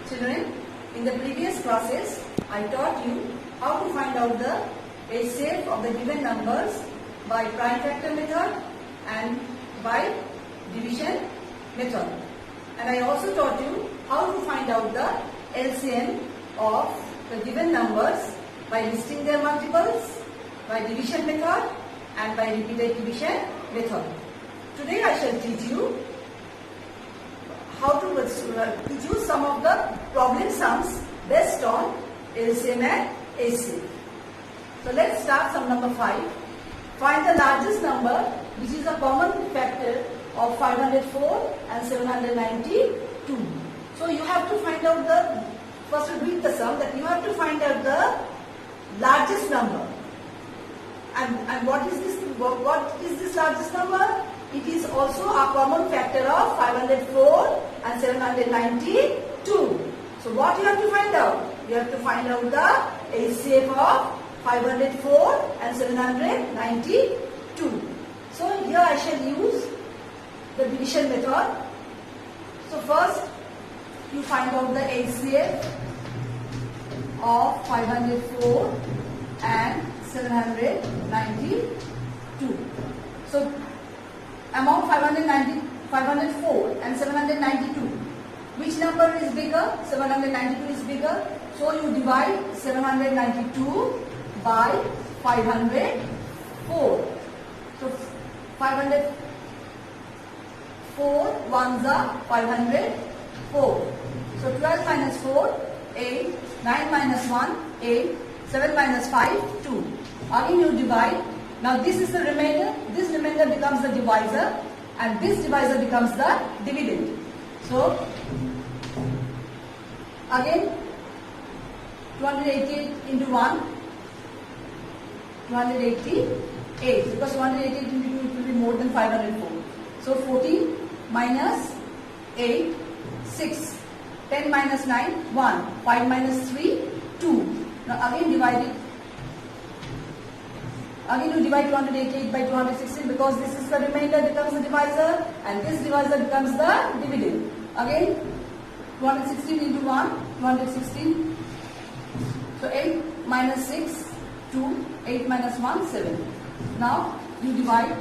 Children, in the previous classes, I taught you how to find out the HCF of the given numbers by prime factor method and by division method. And I also taught you how to find out the LCM of the given numbers by listing their multiples, by division method and by repeated division method. Today I shall teach you how to teach you some of the problem sums based on LCM and HCF. So let's start sum number 5. Find the largest number which is a common factor of 504 and 792. So you have to find out the, first to read the sum, that you have to find out the largest number. And what is this largest number? It is also a common factor of 504 and 792. So what you have to find out? You have to find out the HCF of 504 and 792. So here I shall use the division method. So first you find out the HCF of 504 and 792. So among 504 and 792, which number is bigger? 792 is bigger. So you divide 792 by 504. So 504 ones are 504. So 12 minus 4, 8, 9 minus 1, 8, 7 minus 5, 2. Again you divide. Now this is the remainder. This remainder becomes the divisor and this divisor becomes the dividend. So again 288 into 1, 288, because 288 into 2 it will be more than 504. So 14 minus 8, 6, 10 minus 9, 1, 5 minus 3, 2. Now again divide it. Again you divide 288 by 216 because this is the remainder becomes the divisor and this divisor becomes the dividend. Again 216 into 1, 216. So 8 minus 6, 2, 8 minus 1, 7. Now you divide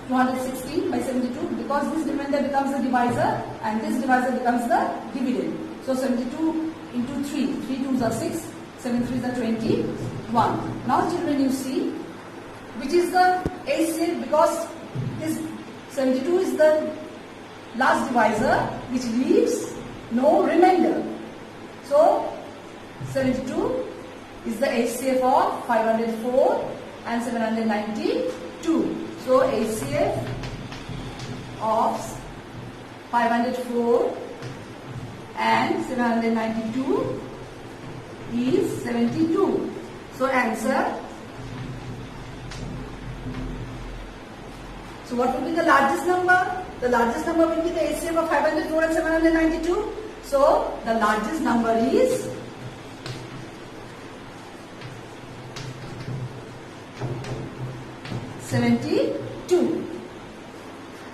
216 by 72 because this remainder becomes the divisor and this divisor becomes the dividend. So 72 into 3, 3 2s are 6, 7 3s are 21. Now children, you see which is the HCF, because this 72 is the last divisor which leaves no remainder. So 72 is the HCF of 504 and 792. So HCF of 504 and 792 is 72. So answer. So what will be the largest number? The largest number will be the HCF of 504 and 792. So the largest number is 72.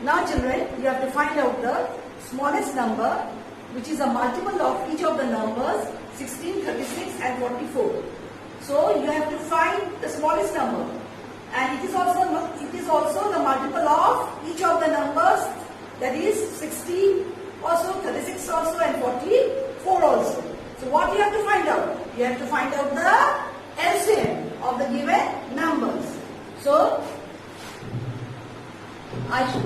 Now children, you have to find out the smallest number which is a multiple of each of the numbers 16, 36 and 44. So you have to find the smallest number, and it is also the multiple of each of the numbers, that is 16 also, 36 also and 44 also. So what you have to find out? You have to find out the LCM of the given numbers. So I shall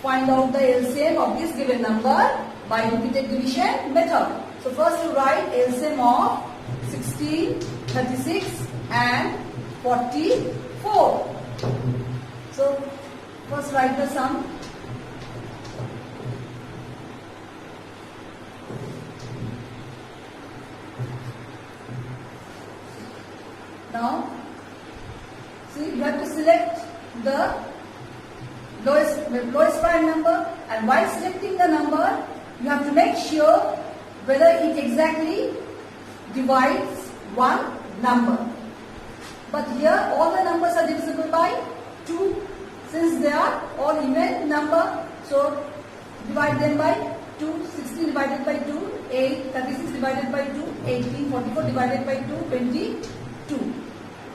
find out the LCM of this given number by repeated division method. So first you write LCM of 16, 36 and 44. So first write the sum. Now see, you have to select the lowest prime number, and while selecting the number you have to make sure whether it exactly divides one number. But here all the numbers are divisible by 2. Since they are all even number, so divide them by 2, 16 divided by 2, 8, 36 divided by 2, 18, 44 divided by 2, 22.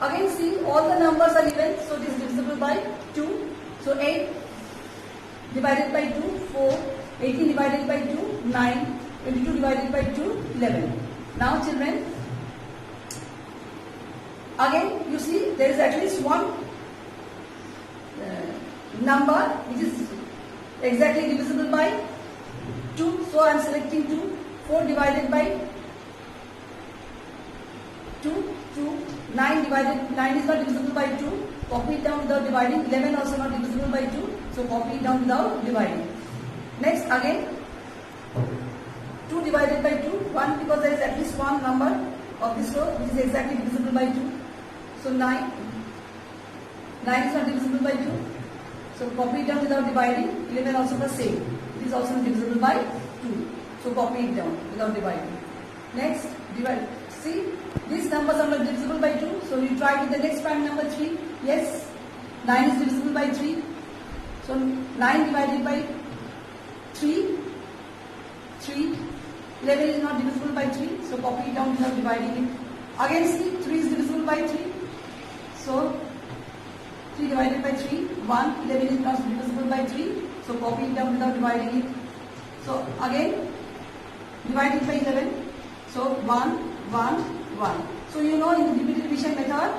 Again see, all the numbers are even, so it is divisible by 2. So 8 divided by 2, 4, 18 divided by 2, 9, 22 divided by 2, 11. Now children, again you see there is at least one number which is exactly divisible by 2. So I am selecting 2. 4 divided by 2, 9 divided, 9 is not divisible by 2. Copy it down without dividing. 11 also not divisible by 2. So copy it down without dividing. Next again 2 divided by 2, 1, because there is at least one number of this row which is exactly divisible by 2. So 9 is not divisible by 2. So copy it down without dividing. 11 also the same. It is also not divisible by 2. So copy it down without dividing. Next, divide. See, these numbers are not divisible by 2. So you try with the next prime number 3. Yes, 9 is divisible by 3. So 9 divided by 3. 11 is not divisible by 3. So copy it down without dividing it. Again see, 3 is divisible by 3. So 3 divided by 3, 1, 11 is not divisible by 3. So copy it down without dividing it. So again, divide it by 11. So 1, 1, 1. So you know in the repeated division method,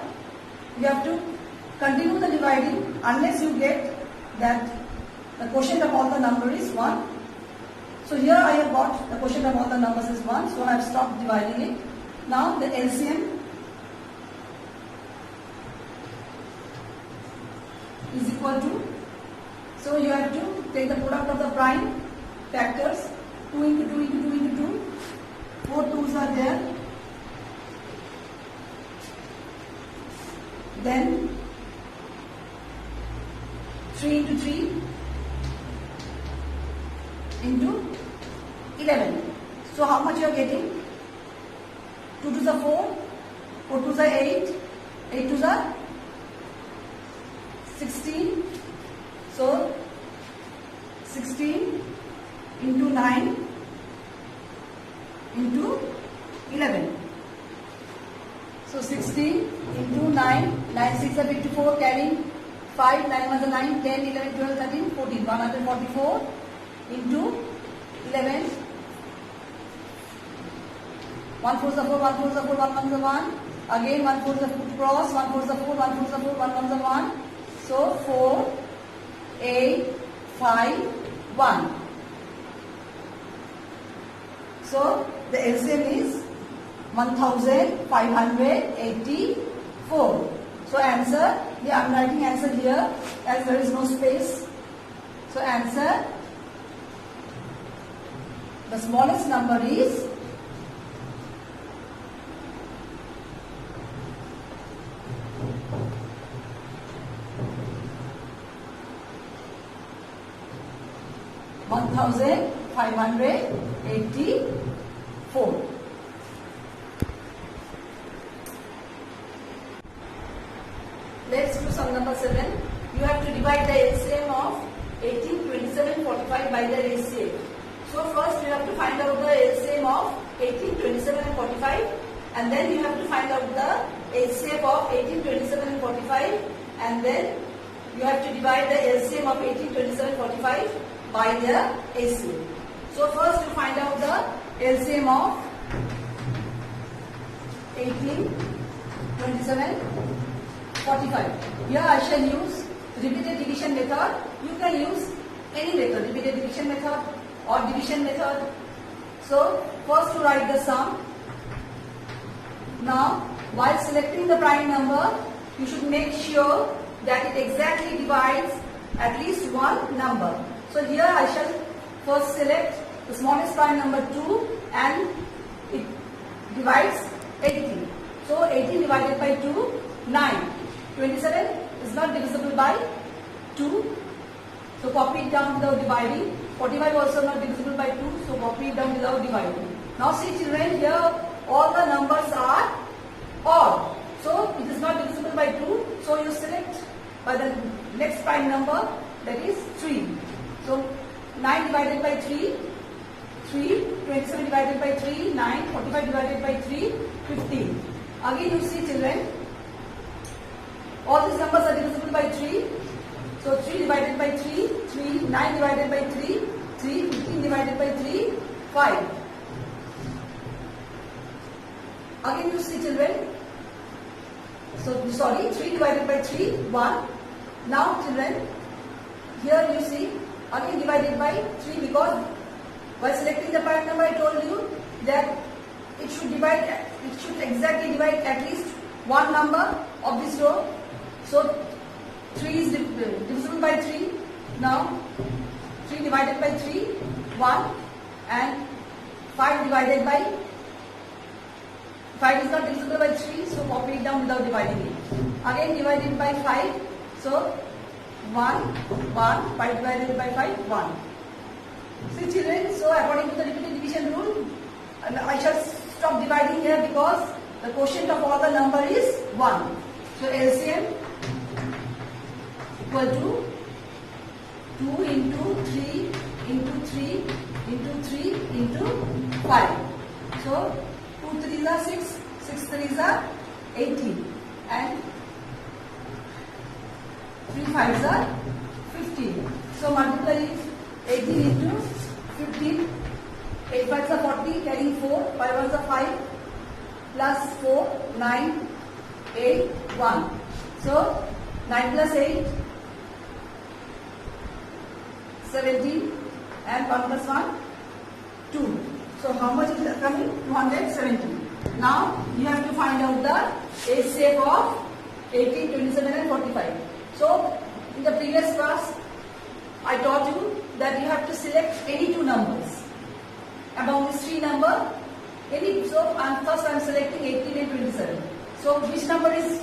you have to continue the dividing unless you get that the quotient of all the number is 1. So here I have got the quotient of all the numbers is 1. So I have stopped dividing it. Now the LCM is equal to, so you have to take the product of the prime factors, 2 into 2 into 2 into 2, 4 2's are there, then 3 into 3 into 11. So how much you are getting? 2 2's are 4, 4 2's are 8, 8 2's are 16. So 16 into 9 into 11. So 16 into 9, 9 6 are 54, carrying 5, 9 1 is 9, 10, 11, 12, 13, 14, 144 into 11. 1 4 is 4, 1 4 is 4, 1 1 is 1. Again 1 4 is 4 cross, 1 4 is 4, 1 4 is 4, 1 1 is 1. So 4, 8, 5, 1. So the LCM is 1584. So answer, yeah, I am writing answer here as there is no space. So answer, the smallest number is 1584. Let's do sum number 7. You have to divide the LCM of 18, 27, 45 by the LCM. So first you have to find out the LCM of 18, 27 and 45, and then you have to find out the LCM of 18, 27 and 45, and then you have to divide the LCM of 18, 27, 45 by the LCM. So first you find out the LCM of 18, 27, 45. Here I shall use repeated division method. You can use any method, repeated division method or division method. So first to write the sum. Now while selecting the prime number, you should make sure that it exactly divides at least one number. So here I shall first select the smallest prime number 2 and it divides 18. So 18 divided by 2, 9. 27 is not divisible by 2. So copy it down without dividing. 45 also not divisible by 2. So copy it down without dividing. Now see children, here all the numbers are odd. So it is not divisible by 2. So you select by the next prime number, that is 3. So 9 divided by 3, 3, 27 divided by 3, 9, 45 divided by 3, 15. Again you see children, all these numbers are divisible by 3. So 3 divided by 3, 3, 9 divided by 3, 3, 15 divided by 3, 5. Again you see children, so sorry, 3 divided by 3, 1. Now children, here you see, again divided by 3 because while selecting the parent number I told you that it should exactly divide at least one number of this row. So 3 is divisible by 3. Now 3 divided by 3, 1, and 5 divided by 5 is not divisible by 3, so copy it down without dividing it. Again divided by 5, so 1, 1, 5 divided by 5, 1. See children, so according to the repeated division rule, I shall stop dividing here because the quotient of all the number is 1. So LCM equal to 2 into 3 into 3 into 3 into 5. So 2 3s are 6, 6 3s are 18, and 3 5s are 15. So multiply 18 into 15, 8 5s are 40, carrying 4, 5 1s are 5, plus 4, 9, 8, 1. So 9 plus 8, 17, and 1 plus 1, 2. So how much is coming? 270. Now you have to find out the HCF of 18, 27 and 45. So in the previous class I taught you that you have to select any two numbers among these three numbers. So first I am selecting 18 and 27. So which number is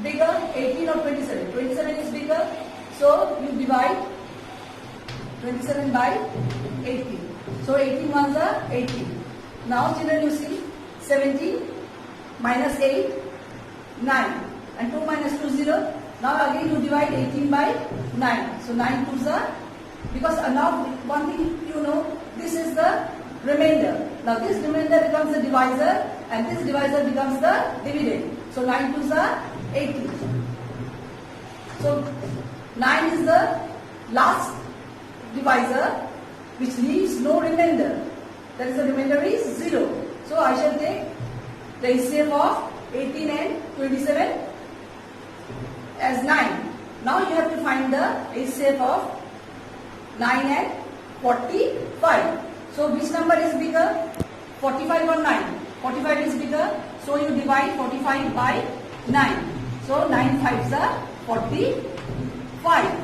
bigger, 18 or 27? 27 is bigger. So you divide 27 by 18. So 18 ones are 18. Now children you see 17 minus 8, 9, and 2 minus 2 0. Now again you divide 18 by 9. So 9 2s are, because now one thing you know, this is the remainder. Now this remainder becomes the divisor and this divisor becomes the dividend. So 9 2s are 18. So 9 is the last divisor which leaves no remainder. That is, the remainder is 0. So I shall take the HCF of 18 and 27 as 9. Now you have to find the HCF of 9 and 45. So which number is bigger? 45 or 9? 45 is bigger. So you divide 45 by 9. So 9 5s are 45.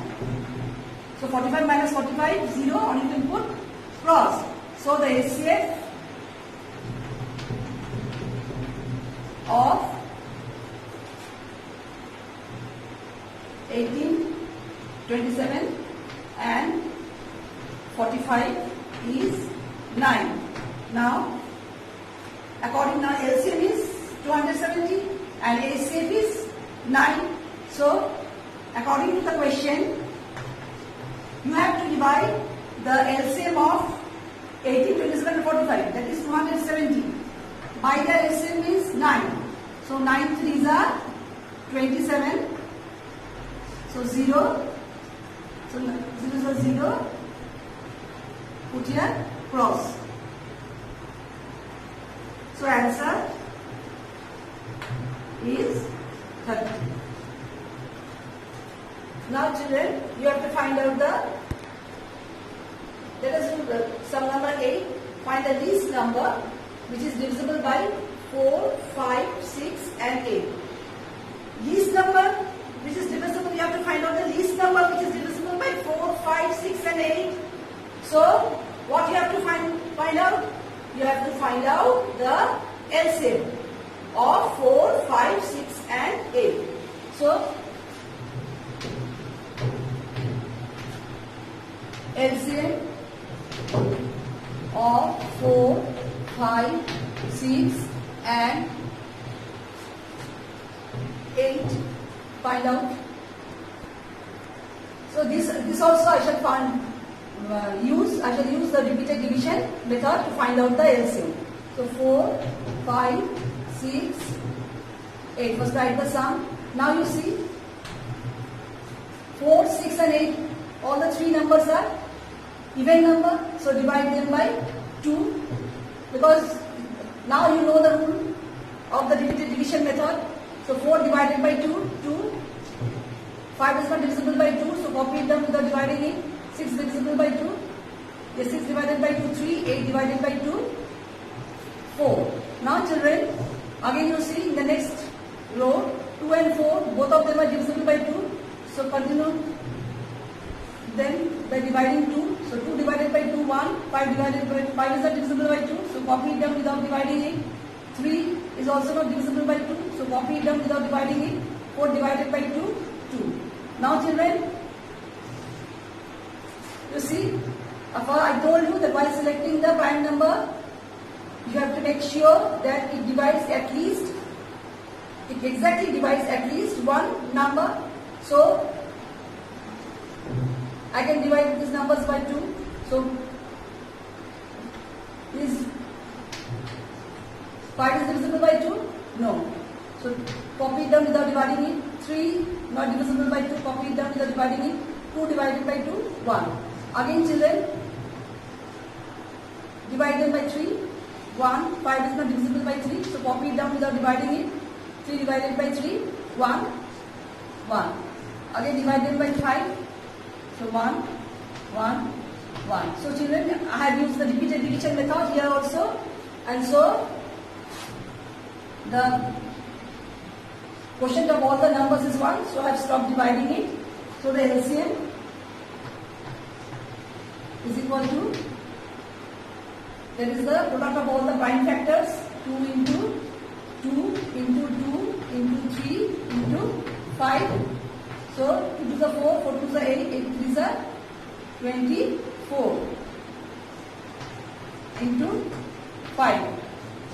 So 45 minus 45, 0, or you can put cross. So the HCF of 18, 27 and 45 is 9. Now, according now LCM is 270 and HCF is 9. So, according to the question, you have to divide the LCM of 18, 27 and 45, that is 270. By the LCM is 9. So 9 3s are 27. So 0. So 0 is 0. Put here cross. So answer is 30. Now children, you have to find out let us do sum number 8. Find the least number which is divisible by 4, 5, 6 and 8. Least number which is divisible, you have to find out the least number which is divisible by 4, 5, 6 and 8. So what you have to find out? You have to find out the LCM of 4, 5, 6 and 8. So LCM of 4, 5, 6 and 8. Find out. So this also I shall find I shall use the repeated division method to find out the LCM. So 4, 5, 6, 8. First write the sum. Now you see 4, 6 and 8, all the three numbers are even number. So divide them by 2, because now you know the rule of the repeated division method. So 4 divided by 2, 2. 5 is not divisible by 2, so copy it down without dividing it. 6 divisible by 2. Yes, 6 divided by 2, 3. 8 divided by 2, 4. Now children, again you see in the next row, 2 and 4, both of them are divisible by 2. So continue then by dividing 2. So 2 divided by 2, 1. 5 divided by 5 is not divisible by 2. So copy it down without dividing it. 3 is also not divisible by 2. So copy it down without dividing it. 4 divided by 2, 2. Now children, you see, I told you that while selecting the prime number, you have to make sure that it divides at least, it exactly divides at least one number. So I can divide these numbers by 2. So is 5 is divisible by 2? No. So copy it down without dividing it. 3 not divisible by 2. Copy it down without dividing it. 2 divided by 2, 1. Again children, divide them by 3. 1. 5 is not divisible by 3. So copy it down without dividing it. 3 divided by 3, 1. 1. Again divide them by 5. So 1, 1, 1. So children, I have used the repeated division method here also. And so the quotient of all the numbers is 1. So I have stopped dividing it. So the LCM is equal to, that is the product of all the prime factors, 2 into 2 into 2 into 3 into 5. So 2 to the 4, 4 to the 8, 8 to the 24 into 5.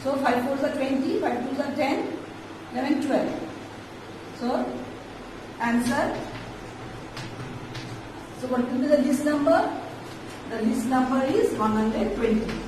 So 5 4 is 20, 5 2 is 10, 11, 12. So answer. So what will be the least number? The least number is 120.